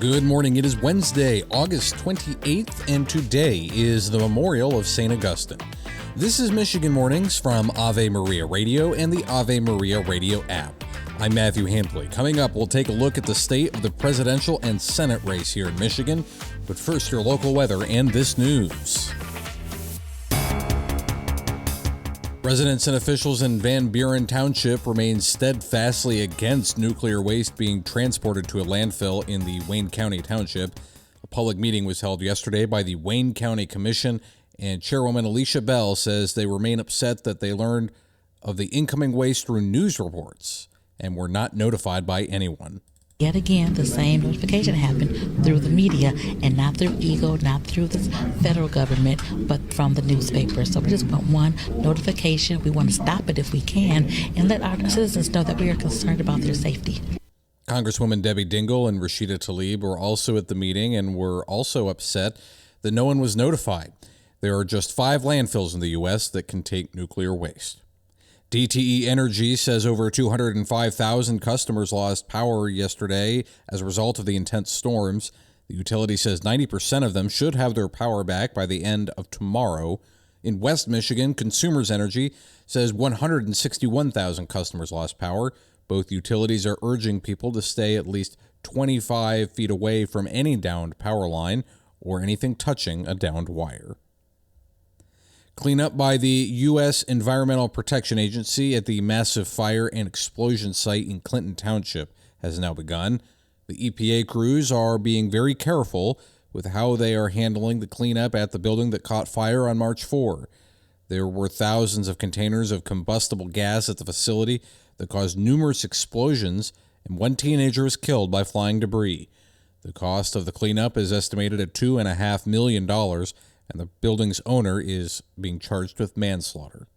Good morning. It is Wednesday, August 28th, and today is the memorial of St. Augustine. This is Michigan Mornings from Ave Maria Radio and the Ave Maria Radio app. I'm Matthew Hampley. Coming up, we'll take a look at the state of the presidential and Senate race here in Michigan. But first, your local weather and this news. Residents and officials in Van Buren Township remain steadfastly against nuclear waste being transported to a landfill in the Wayne County Township. A public meeting was held yesterday by the Wayne County Commission, and Chairwoman Alicia Bell says they remain upset that they learned of the incoming waste through news reports and were not notified by anyone. Yet again, the same notification happened through the media and not through EGLE, not through the federal government, but from the newspaper. So we just want one notification. We want to stop it if we can and let our citizens know that we are concerned about their safety. Congresswoman Debbie Dingell and Rashida Tlaib were also at the meeting and were also upset that no one was notified. There are just 5 landfills in the U.S. that can take nuclear waste. DTE Energy says over 205,000 customers lost power yesterday as a result of the intense storms. The utility says 90% of them should have their power back by the end of tomorrow. In West Michigan, Consumers Energy says 161,000 customers lost power. Both utilities are urging people to stay at least 25 feet away from any downed power line or anything touching a downed wire. Cleanup by the U.S. Environmental Protection Agency at the massive fire and explosion site in Clinton Township has now begun. The EPA crews are being very careful with how they are handling the cleanup at the building that caught fire on March 4. There were thousands of containers of combustible gas at the facility that caused numerous explosions, and one teenager was killed by flying debris. The cost of the cleanup is estimated at $2.5 million, and the building's owner is being charged with manslaughter.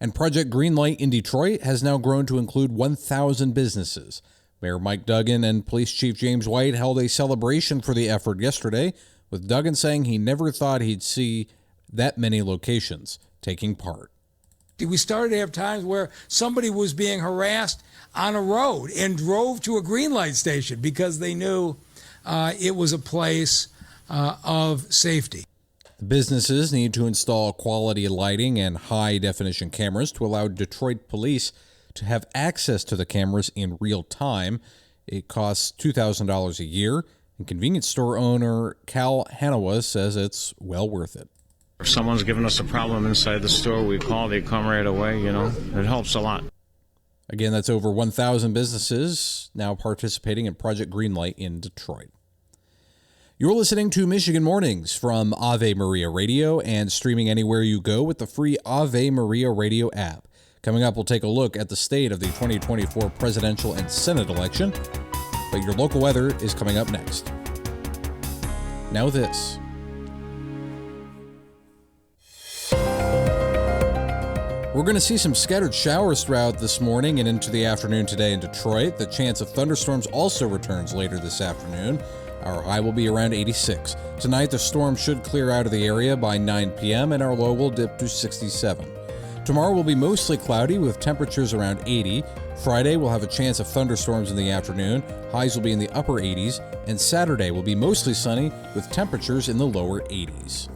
And Project Greenlight in Detroit has now grown to include 1,000 businesses. Mayor Mike Duggan and Police Chief James White held a celebration for the effort yesterday, with Duggan saying he never thought he'd see that many locations taking part. We started to have times where somebody was being harassed on a road and drove to a green light station because they knew it was a place of safety. The businesses need to install quality lighting and high-definition cameras to allow Detroit police to have access to the cameras in real time. It costs $2,000 a year, and convenience store owner Cal Hanawa says it's well worth it. If someone's giving us a problem inside the store, we call, they come right away, It helps a lot. Again, that's over 1,000 businesses now participating in Project Greenlight in Detroit. You're listening to Michigan Mornings from Ave Maria Radio and streaming anywhere you go with the free Ave Maria Radio app. Coming up, we'll take a look at the state of the 2024 presidential and Senate election, but your local weather is coming up next. Now this. We're going to see some scattered showers throughout this morning and into the afternoon today in Detroit. The chance of thunderstorms also returns later this afternoon. Our high will be around 86. Tonight, the storm should clear out of the area by 9 p.m., and our low will dip to 67. Tomorrow will be mostly cloudy with temperatures around 80. Friday, we'll have a chance of thunderstorms in the afternoon. Highs will be in the upper 80s. And Saturday will be mostly sunny with temperatures in the lower 80s.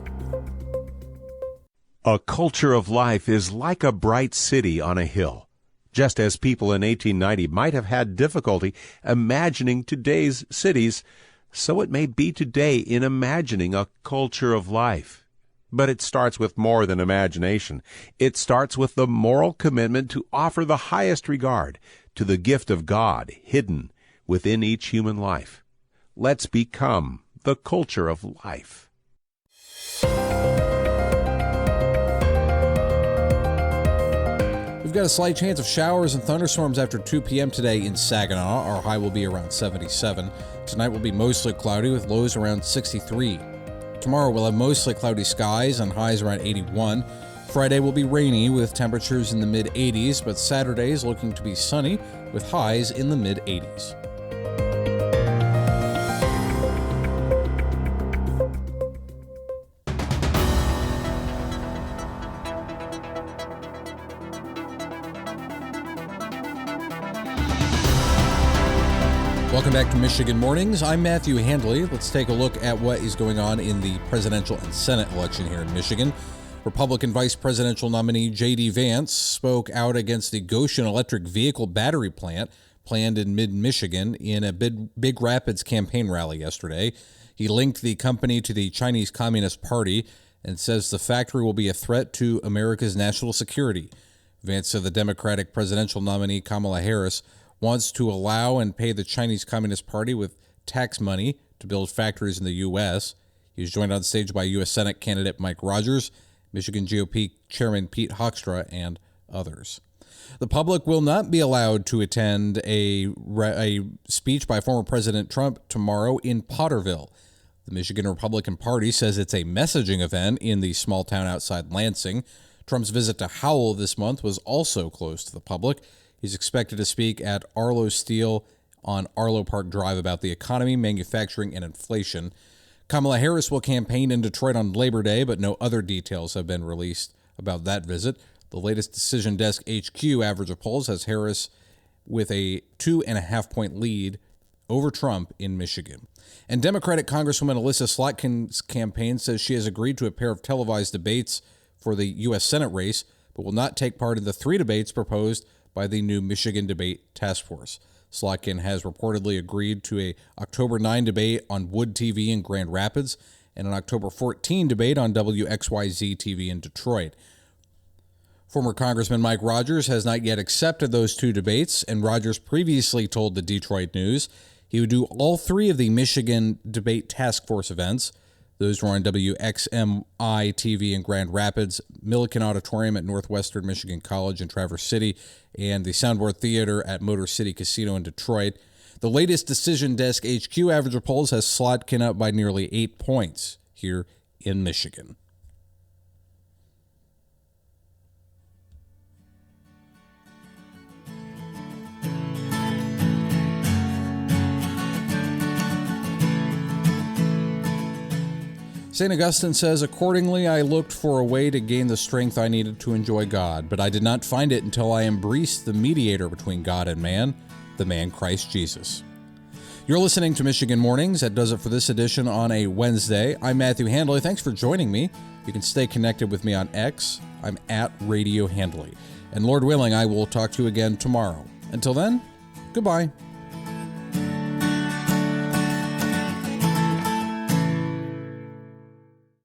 A culture of life is like a bright city on a hill. Just as people in 1890 might have had difficulty imagining today's cities, so it may be today in imagining a culture of life. But it starts with more than imagination. It starts with the moral commitment to offer the highest regard to the gift of God hidden within each human life. Let's become the culture of life. We've got a slight chance of showers and thunderstorms after 2 p.m. today in Saginaw. Our high will be around 77. Tonight will be mostly cloudy with lows around 63. Tomorrow we'll have mostly cloudy skies and highs around 81. Friday will be rainy with temperatures in the mid-80s, but Saturday is looking to be sunny with highs in the mid-80s. Welcome back to Michigan Mornings. I'm Matthew Handley. Let's take a look at what is going on in the presidential and Senate election here in Michigan. Republican vice presidential nominee J.D. Vance spoke out against the Goshen electric vehicle battery plant planned in mid-Michigan in a Big Rapids campaign rally yesterday. He linked the company to the Chinese Communist Party and says the factory will be a threat to America's national security. Vance said the Democratic presidential nominee Kamala Harris wants to allow and pay the Chinese Communist Party with tax money to build factories in the U.S. He was joined on stage by U.S. Senate candidate Mike Rogers, Michigan GOP Chairman Pete Hoekstra, and others. The public will not be allowed to attend a speech by former President Trump tomorrow in Potterville. The Michigan Republican Party says it's a messaging event in the small town outside Lansing. Trump's visit to Howell this month was also closed to the public. He's expected to speak at Arlo Steel on Arlo Park Drive about the economy, manufacturing, and inflation. Kamala Harris will campaign in Detroit on Labor Day, but no other details have been released about that visit. The latest Decision Desk HQ average of polls has Harris with a 2.5-point lead over Trump in Michigan. And Democratic Congresswoman Alyssa Slotkin's campaign says she has agreed to a pair of televised debates for the U.S. Senate race, but will not take part in the 3 debates proposed by the new Michigan Debate Task Force. Slotkin has reportedly agreed to a October 9 debate on Wood TV in Grand Rapids and an October 14 debate on WXYZ TV in Detroit. Former Congressman Mike Rogers has not yet accepted those 2 debates, and Rogers previously told the Detroit News he would do all 3 of the Michigan Debate Task Force events. Those were on WXMI TV in Grand Rapids, Milliken Auditorium at Northwestern Michigan College in Traverse City, and the Soundboard Theater at Motor City Casino in Detroit. The latest Decision Desk HQ average of polls has Slotkin up by nearly 8 points here in Michigan. St. Augustine says, accordingly, I looked for a way to gain the strength I needed to enjoy God, but I did not find it until I embraced the mediator between God and man, the man Christ Jesus. You're listening to Michigan Mornings. That does it for this edition on a Wednesday. I'm Matthew Handley. Thanks for joining me. You can stay connected with me on X. I'm at Radio Handley. And Lord willing, I will talk to you again tomorrow. Until then, goodbye.